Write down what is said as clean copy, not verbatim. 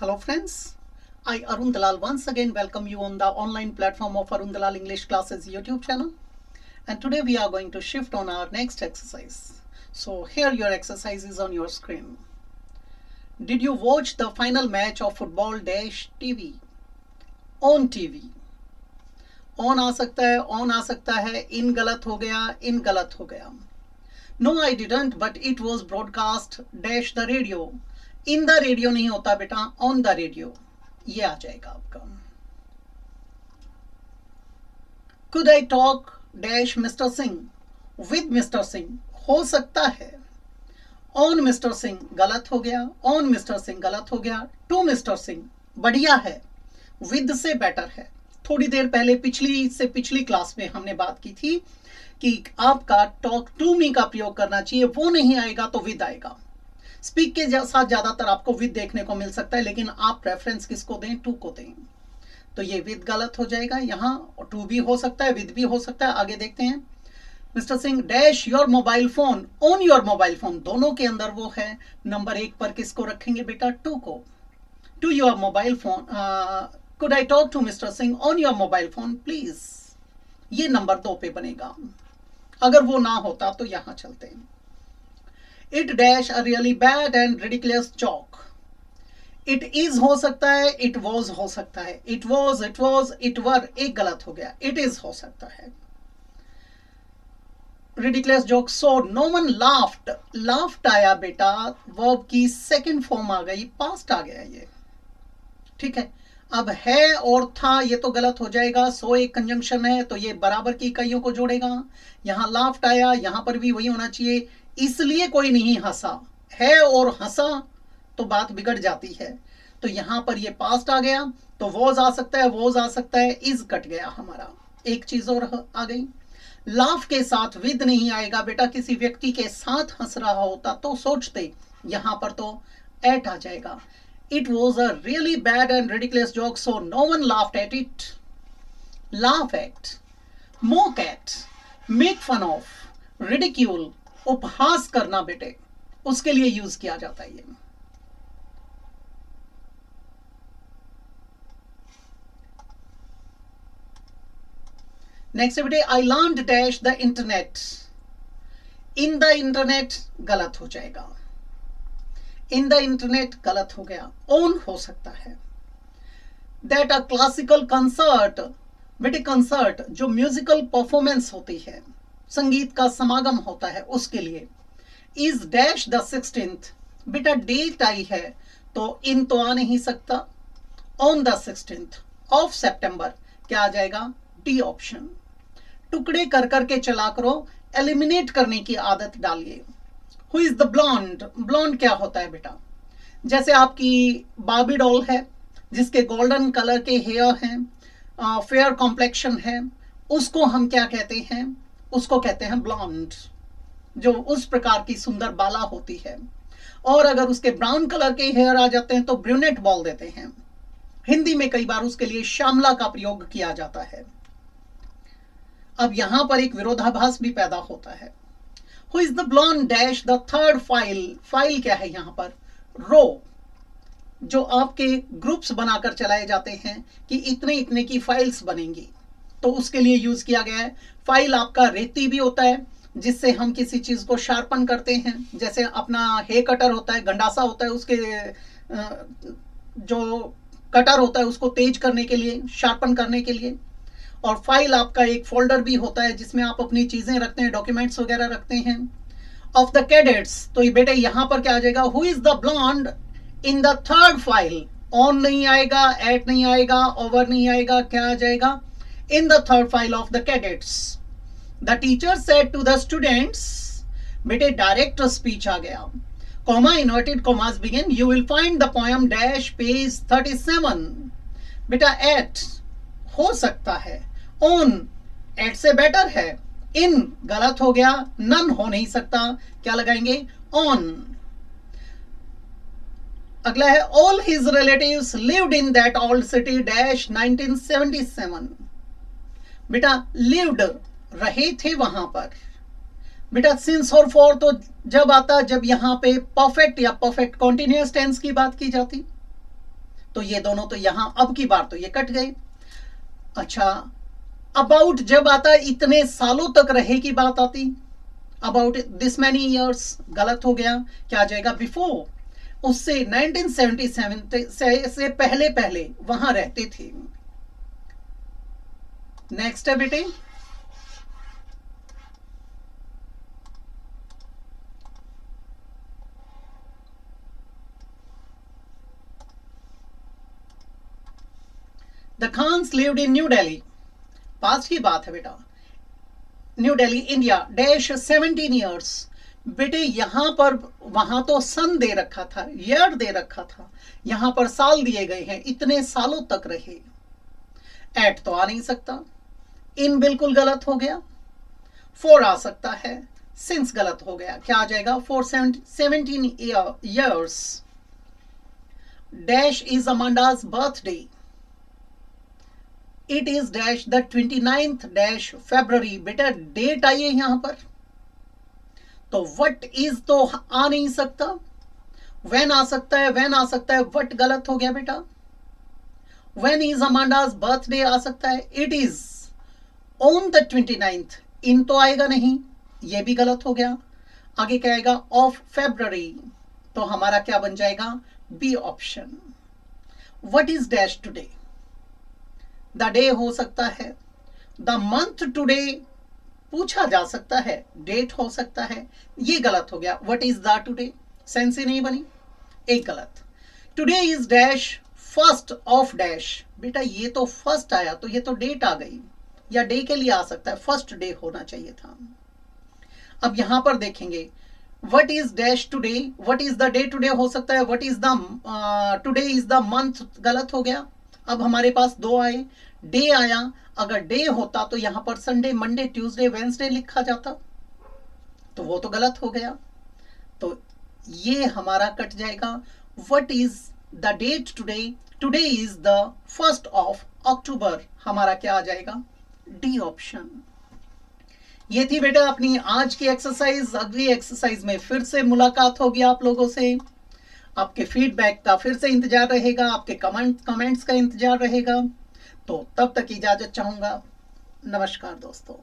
Hello friends, I Arun Dalal once again welcome you on the online platform of Arun Dalal English Classes YouTube channel, and today we are going to shift on our next exercise. So here your exercise is on your screen. Did you watch the final match of football dash TV? On TV. On आ सकता है, on आ सकता है, in गलत हो गया, in गलत हो गया. No, I didn't, but it was broadcast dash the radio. In the radio नहीं होता बेटा, ऑन द रेडियो. ये आ जाएगा आपका. Could I talk dash mister Singh with mister Singh? हो सकता है. ऑन मिस्टर सिंह गलत हो गया, ऑन मिस्टर सिंह गलत हो गया. टू मिस्टर सिंह बढ़िया है, विद से बेटर है. थोड़ी देर पहले पिछली क्लास में हमने बात की थी कि आपका टॉक टू मी का प्रयोग करना चाहिए, वो नहीं आएगा तो विद आएगा. स्पीक के साथ ज्यादातर आपको विद देखने को मिल सकता है, लेकिन आप प्रेफरेंस किसको दें? टू को दें. तो ये विद गलत हो जाएगा. यहाँ टू भी हो सकता है, विद भी हो सकता है. आगे देखते हैं. Mister Singh dash your mobile phone on your mobile phone. दोनों के अंदर वो है. नंबर 1 पर किसको रखेंगे बेटा? टू को. To your mobile phone. Could I talk to mister Singh on your mobile phone please? ये नंबर 2 पे बनेगा. अगर वो ना होता तो यहां चलते हैं. It dash a really bad and ridiculous joke. It is हो सकता है, it was हो सकता है. It was, it were एक गलत हो गया. It is हो सकता है. Ridiculous joke. So no one laughed. Laughed आया बेटा, verb की second form आ गई, past आ गया ये. ठीक है. अब है और था ये तो गलत हो जाएगा. सो एक कंजंक्शन है तो ये बराबर की इकाइयों को जोड़ेगा. यहां लाफ्ट आया, यहां पर भी वही होना चाहिए. इसलिए कोई नहीं हंसा. है और हंसा तो बात बिगड़ जाती है. तो यहां पर ये पास्ट आ गया तो वॉज आ सकता है, वॉज आ सकता है. इज कट गया हमारा. एक चीज और आ गई. लाफ के साथ विद नहीं आएगा बेटा. किसी व्यक्ति के साथ हंस रहा होता तो सोचते. यहां पर तो एट आ जाएगा. It was a really bad and ridiculous joke, so no one laughed at it. Laugh at, mock at, make fun of, ridicule, उपहास करना बेटे, उसके लिए यूज किया जाता है ये. नेक्स्ट बेटे, I learned dash the internet. In the internet गलत हो जाएगा. इन द इंटरनेट गलत हो गया. ऑन हो सकता है. That a classical concert. बेटे कंसर्ट जो म्यूजिकल परफॉर्मेंस होती है, संगीत का समागम होता है, उसके लिए. Is dash the 16th. बेटा डेट आई है तो इन तो आ नहीं सकता. ऑन द 16th ऑफ सितंबर क्या आ जाएगा? D option. टुकड़े कर करके चला करो, एलिमिनेट करने की आदत डालिए. Who is the blonde? Blonde क्या होता है बेटा? जैसे आपकी बार्बी डॉल है जिसके गोल्डन कलर के हेयर हैं, फेयर कॉम्प्लेक्शन है, उसको हम क्या कहते हैं? उसको कहते हैं ब्लॉन्ड. जो उस प्रकार की सुंदर बाला होती है. और अगर उसके ब्राउन कलर के हेयर आ जाते हैं तो ब्रूनेट बोल देते हैं. हिंदी में कई बार उसके लिए श्यामला का प्रयोग किया जाता है. अब यहां पर एक विरोधाभास भी पैदा होता है. Who is the blonde dash the third file? File क्या है यहां पर? रो. जो आपके ग्रुप्स बनाकर चलाए जाते हैं कि इतने इतने की फाइल्स बनेंगी, तो उसके लिए यूज किया गया है. फाइल आपका रेती भी होता है जिससे हम किसी चीज को शार्पन करते हैं. जैसे अपना हे कटर होता है, गंडासा होता है, उसके जो कटर होता है उसको तेज करने के लिए, शार्पन करने के लिए. और फाइल आपका एक फोल्डर भी होता है जिसमें आप अपनी चीजें रखते हैं, डॉक्यूमेंट्स वगैरह रखते हैं. Of the cadets. तो ये बेटे यहां पर क्या आ जाएगा? Who is the blonde in the third file? On नहीं आएगा, एट नहीं आएगा, ओवर नहीं आएगा. क्या आ जाएगा? In the third file of the cadets. The teacher said to the students. बेटे डायरेक्ट स्पीच आ गया. Comma inverted commas begin. You will find the poem dash page 37. बेटा एट हो सकता है. ऑन एट से बेटर है. इन गलत हो गया. नन हो नहीं सकता. क्या लगाएंगे? ऑन. अगला है all his relatives lived in that old city dash 1977. बेटा लिव्ड रहे थे वहां पर. बेटा सिंस और फॉर तो जब आता जब यहां पे परफेक्ट या परफेक्ट कॉन्टिन्यूअस टेंस की बात की जाती. तो ये दोनों तो यहां अब की बार तो ये कट गए। अच्छा, अबाउट जब आता इतने सालों तक रहे की बात आती, अबाउट दिस मैनी ईयर्स गलत हो गया, क्या आ जाएगा बिफोर, उससे 1977 से पहले पहले वहां रहते थे। नेक्स्ट है बेटे, the Khans lived in New Delhi, past की बात है बेटा, New Delhi India dash 17 years. बेटे यहां पर वहां तो सन दे रखा था, ईयर दे रखा था, यहां पर साल दिए गए हैं, इतने सालों तक रहे। एट तो आ नहीं सकता, इन बिल्कुल गलत हो गया, फोर आ सकता है, सिंस गलत हो गया, क्या आ जाएगा for 17 years. Dash is Amanda's birthday, it is dash the 29th dash February. बेटा डेट आई है यहां पर, तो वट इज तो आ नहीं सकता, वेन आ सकता है, वेन आ सकता है, वट गलत हो गया बेटा। वेन इज अमांडाज बर्थडे आ सकता है, it is on the 29th, इन तो आएगा नहीं, ये भी गलत हो गया। आगे क्या आएगा ऑफ फेब्रवरी, तो हमारा क्या बन जाएगा B option. What is dash today, the day हो सकता है, द मंथ टुडे पूछा जा सकता है, डेट हो सकता है, ये गलत हो गया। What is the today, sense ही नहीं बनी, एक गलत। Today is dash first of dash, बेटा ये तो फर्स्ट आया तो ये तो डेट आ गई, या डे के लिए आ सकता है, फर्स्ट डे होना चाहिए था। अब यहां पर देखेंगे what is dash today, what is the day today हो सकता है, what is the today is the month गलत हो गया। अब हमारे पास दो आए, डे आया, अगर डे होता तो यहां पर संडे मंडे ट्यूसडे वेंसडे लिखा जाता, तो वो तो गलत हो गया, तो ये हमारा कट जाएगा। What is the date today, today is the 1st of October, हमारा क्या आ जाएगा डी ऑप्शन। ये थी बेटा अपनी आज की एक्सरसाइज। अगली एक्सरसाइज में फिर से मुलाकात होगी आप लोगों से, आपके फीडबैक का फिर से इंतजार रहेगा, आपके कमेंट्स का इंतजार रहेगा। तो तब तक इजाजत चाहूंगा, नमस्कार दोस्तों।